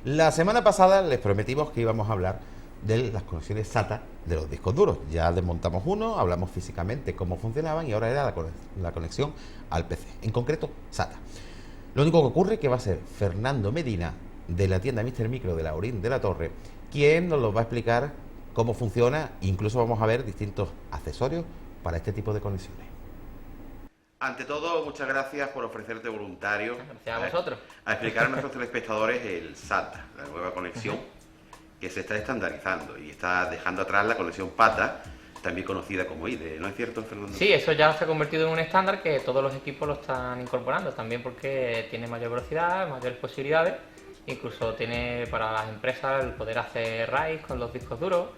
La semana pasada les prometimos que íbamos a hablar de las conexiones SATA de los discos duros. Ya desmontamos uno, hablamos físicamente cómo funcionaban y ahora era la conexión al PC, en concreto SATA. Lo único que ocurre es que va a ser Fernando Medina, de la tienda Mr. Micro de Laurín de la Torre, quien nos lo va a explicar cómo funciona. Incluso vamos a ver distintos accesorios para este tipo de conexiones. Ante todo, muchas gracias por ofrecerte voluntario. Gracias a vosotros. A explicar a nuestros telespectadores el SATA, la nueva conexión que se está estandarizando y está dejando atrás la conexión PATA, también conocida como IDE, ¿no es cierto, Fernando? Sí, eso ya se ha convertido en un estándar que todos los equipos lo están incorporando, también porque tiene mayor velocidad, mayores posibilidades, incluso tiene para las empresas el poder hacer RAID con los discos duros,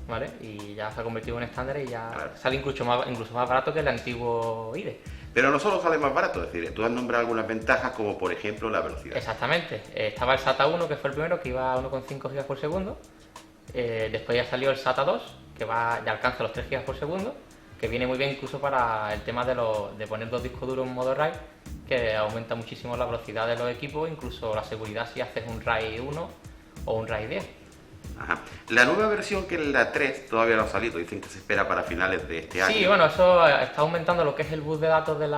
¿vale? Y ya se ha convertido en un estándar y ya sale incluso más barato que el antiguo IDE. Pero no solo sale más barato, es decir, tú has nombrado algunas ventajas como por ejemplo la velocidad. Exactamente, estaba el SATA 1 que fue el primero que iba a 1,5 GB por segundo, después ya salió el SATA 2 que ya alcanza los 3 GB por segundo, que viene muy bien incluso para el tema de poner los discos duros en modo RAID, que aumenta muchísimo la velocidad de los equipos, incluso la seguridad si haces un RAID 1 o un RAID 10. Ajá. La nueva versión, que es la 3, todavía no ha salido, dicen que se espera para finales de este año. Sí, bueno, eso está aumentando lo que es el bus de datos del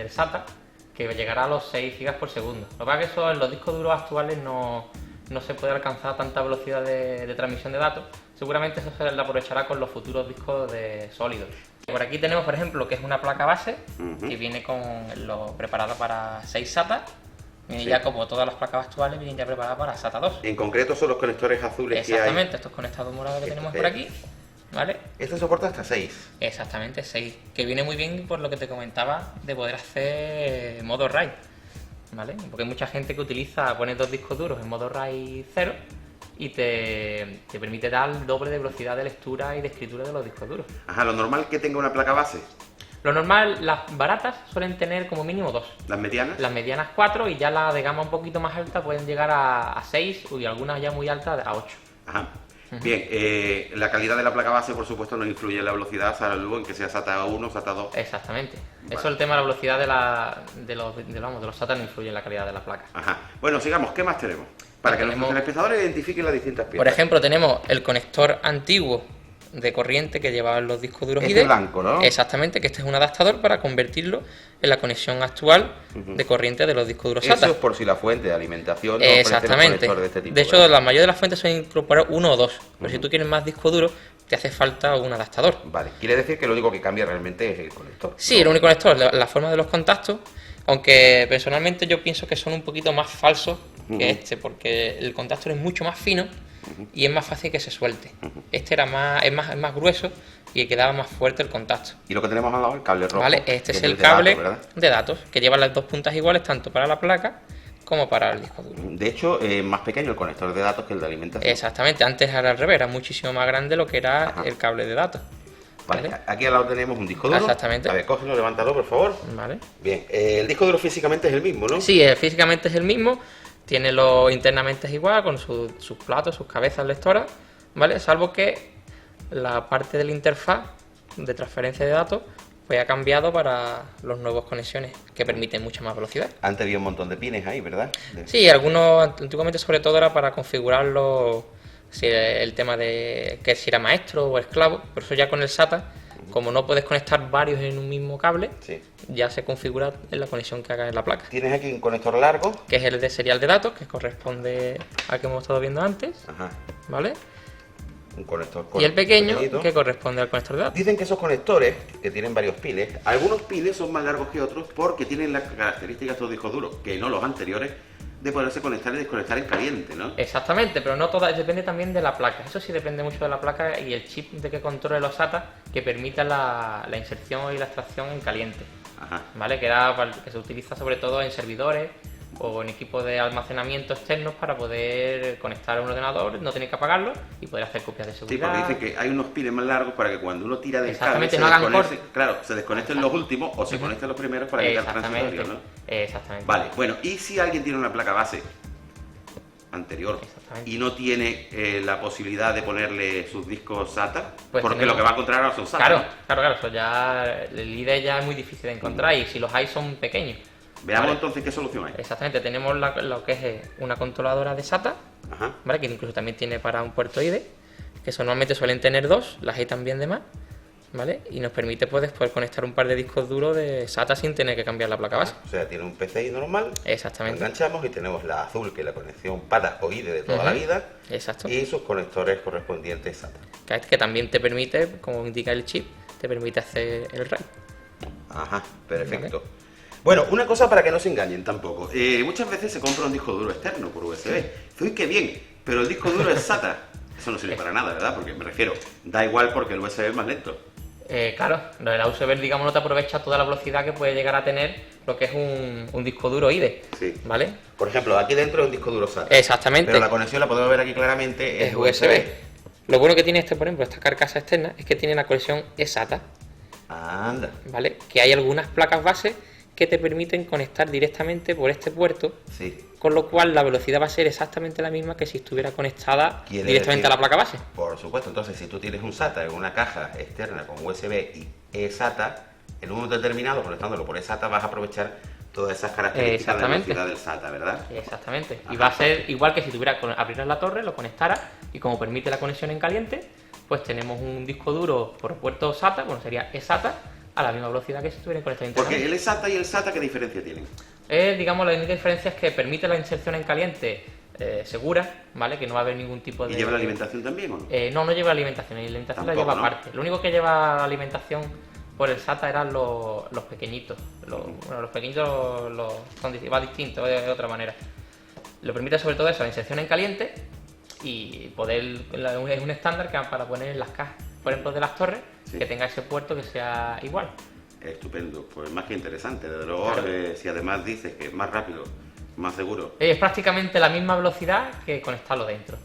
SATA, que llegará a los 6 GB por segundo. Lo que pasa es que eso en los discos duros actuales no se puede alcanzar tanta velocidad de transmisión de datos. Seguramente eso se le aprovechará con los futuros discos de sólidos. Por aquí tenemos, por ejemplo, que es una placa base que viene preparada para 6 SATA. Viene ya como todas las placas actuales, vienen ya preparadas para SATA 2. En concreto son los conectores azules que hay. Exactamente, estos conectados morados que tenemos por aquí, ¿vale? Este soporta hasta 6. Exactamente, 6. Que viene muy bien por lo que te comentaba de poder hacer modo RAID, ¿vale? Porque hay mucha gente que pone dos discos duros en modo RAID 0 y te permite dar el doble de velocidad de lectura y de escritura de los discos duros. Ajá, lo normal que tenga una placa base. Lo normal, las baratas suelen tener como mínimo 2. ¿Las medianas? Las medianas 4 y ya las de gama un poquito más alta pueden llegar a 6 y algunas ya muy altas a 8. Ajá. Bien, la calidad de la placa base, por supuesto, no influye en la velocidad, salvo en que sea SATA 1 o SATA 2. Exactamente. Vale. Eso, el tema de la velocidad de los SATA no influye en la calidad de la placa. Ajá. Bueno, sigamos. ¿Qué más tenemos? Para que nuestros telespectadores identifiquen las distintas piezas. Por ejemplo, tenemos el conector antiguo de corriente que llevaban los discos duros este IDE. Blanco, ¿no? Exactamente, que este es un adaptador para convertirlo en la conexión actual de corriente de los discos duros SATA. Eso es por si la fuente de alimentación no Exactamente. ofrece un conector de este tipo. De hecho, la mayoría de las fuentes son incorporar uno o dos, pero si tú quieres más disco duro, te hace falta un adaptador. Vale, quiere decir que lo único que cambia realmente es el conector. Sí, el único conector, la forma de los contactos, aunque personalmente yo pienso que son un poquito más falsos que este, porque el contactor es mucho más fino y es más fácil que se suelte. Este es más grueso y quedaba más fuerte el contacto. Y lo que tenemos al lado, el cable rojo. Vale, este es el cable de datos, que lleva las dos puntas iguales tanto para la placa como para el disco duro. De hecho, es más pequeño el conector de datos que el de alimentación. Exactamente, antes era al revés, era muchísimo más grande lo que era el cable de datos. Vale, aquí al lado tenemos un disco duro. Exactamente. A ver, cógelo, levántalo, por favor. Vale. Bien, el disco duro físicamente es el mismo, ¿no? Sí, físicamente es el mismo. Tiene internamente es igual, con sus platos, sus cabezas lectoras, ¿vale? Salvo que la parte de la interfaz de transferencia de datos pues ha cambiado para los nuevos conexiones que permiten mucha más velocidad. Antes había un montón de pines ahí, ¿verdad? Sí, algunos antiguamente sobre todo era para configurarlo, el tema de que si era maestro o esclavo, por eso ya con el SATA, como no puedes conectar varios en un mismo cable, ya se configura en la conexión que hagas en la placa. Tienes aquí un conector largo, que es el de serial de datos, que corresponde al que hemos estado viendo antes. Ajá. ¿Vale? Un conector Y el pequeño, pequeñito, que corresponde al conector de datos. Dicen que esos conectores, que tienen varios piles, algunos piles son más largos que otros porque tienen las características de estos discos duros, que no los anteriores, de poderse conectar y desconectar en caliente, ¿no? Exactamente, pero no todas, depende también de la placa. Eso sí depende mucho de la placa y el chip de que controle los SATA que permita la inserción y la extracción en caliente. Ajá. ¿Vale? Que se utiliza sobre todo en servidores o en equipos de almacenamiento externos para poder conectar a un ordenador, no tener que apagarlo y poder hacer copias de Sí, seguridad. porque dicen que hay unos piles más largos para que cuando uno tira del cable Exactamente, no hagan desconecte, corte. claro, se desconecten los últimos o se conecten los primeros para evitar transitorios, ¿no? Exactamente. Vale, bueno, y si alguien tiene una placa base anterior y no tiene la posibilidad de ponerle sus discos SATA, Pues porque tenemos- lo que va a encontrar ahora son SATA. Claro, ¿no? claro, eso ya, el IDE ya es muy difícil de encontrar y si los hay son pequeños. Veamos ¿vale? entonces qué solución hay. Exactamente, tenemos lo que es una controladora de SATA, Ajá. ¿vale? Que incluso también tiene para un puerto IDE, que eso normalmente suelen tener dos, las hay también de más, ¿vale? Y nos permite pues, después conectar un par de discos duros de SATA sin tener que cambiar la placa base. O sea, tiene un PCI normal, lo Exactamente. enganchamos y tenemos la azul, que es la conexión PATA o IDE de toda la vida, Exacto. y sus conectores correspondientes SATA. Que también te permite, como indica el chip, te permite hacer el RAID. Ajá, perfecto. Bueno, una cosa para que no se engañen tampoco. Muchas veces se compra un disco duro externo por USB. Uy, qué bien, pero el disco duro es SATA. Eso no sirve para nada, ¿verdad? Porque me refiero, da igual porque el USB es más lento. Claro, la USB, digamos, no te aprovecha toda la velocidad que puede llegar a tener lo que es un disco duro IDE. Sí. ¿Vale? Por ejemplo, aquí dentro es un disco duro SATA. Exactamente. Pero la conexión la podemos ver aquí claramente, Es USB. Lo bueno que tiene por ejemplo, esta carcasa externa es que tiene la conexión eSATA, Anda. ¿vale? Que hay algunas placas base que te permiten conectar directamente por este puerto, Sí. con lo cual la velocidad va a ser exactamente la misma que si estuviera conectada Quiere directamente decir- a la placa base. Por supuesto, entonces si tú tienes un SATA en una caja externa con USB y eSATA, en un momento determinado, conectándolo por eSATA, vas a aprovechar todas esas características de la Exactamente. velocidad del SATA, ¿verdad? Exactamente. Y Ajá. va a ser igual que si tuviera abrieras la torre, lo conectaras y como permite la conexión en caliente, pues tenemos un disco duro por puerto SATA, bueno, sería eSATA, a la misma velocidad que si estuviera conectado Porque internamente. el eSATA y el SATA, ¿qué diferencia tienen? Digamos, la única diferencia es que permite la inserción en caliente segura, ¿vale? Que no va a haber ningún tipo de... ¿Y lleva la alimentación también o no? No lleva alimentación, la alimentación la Tampoco, lleva ¿no? aparte. Lo único que lleva alimentación por el SATA eran los pequeñitos. Los pequeños va distinto, de otra manera. Lo permite sobre todo eso, la inserción en caliente y poder... Es un estándar que para poner en las cajas, por ejemplo, de las torres, Sí. que tenga ese puerto que sea igual. Estupendo, pues más que interesante. Desde luego, Claro. si además dices que es más rápido, más seguro. Es prácticamente la misma velocidad que conectarlo dentro.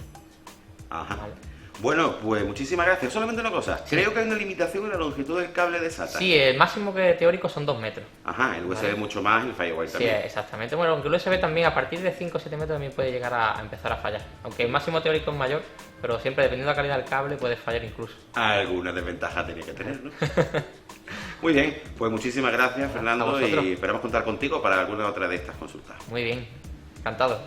Ajá. Vale. Bueno, pues muchísimas gracias. Solamente una cosa, Sí. creo que hay una limitación en la longitud del cable de SATA. Sí, el máximo que teórico son 2 metros. Ajá, el USB Vale. mucho más y el Firewire Sí, también. exactamente. Bueno, aunque el USB también a partir de 5 o 7 metros también puede llegar a empezar a fallar. Aunque el máximo teórico es mayor, pero siempre dependiendo de la calidad del cable puede fallar incluso. Alguna desventaja tenía que tener, ¿no? Muy bien, pues muchísimas gracias, A Fernando, vosotros. y esperamos contar contigo para alguna otra de estas consultas. Muy bien, encantado.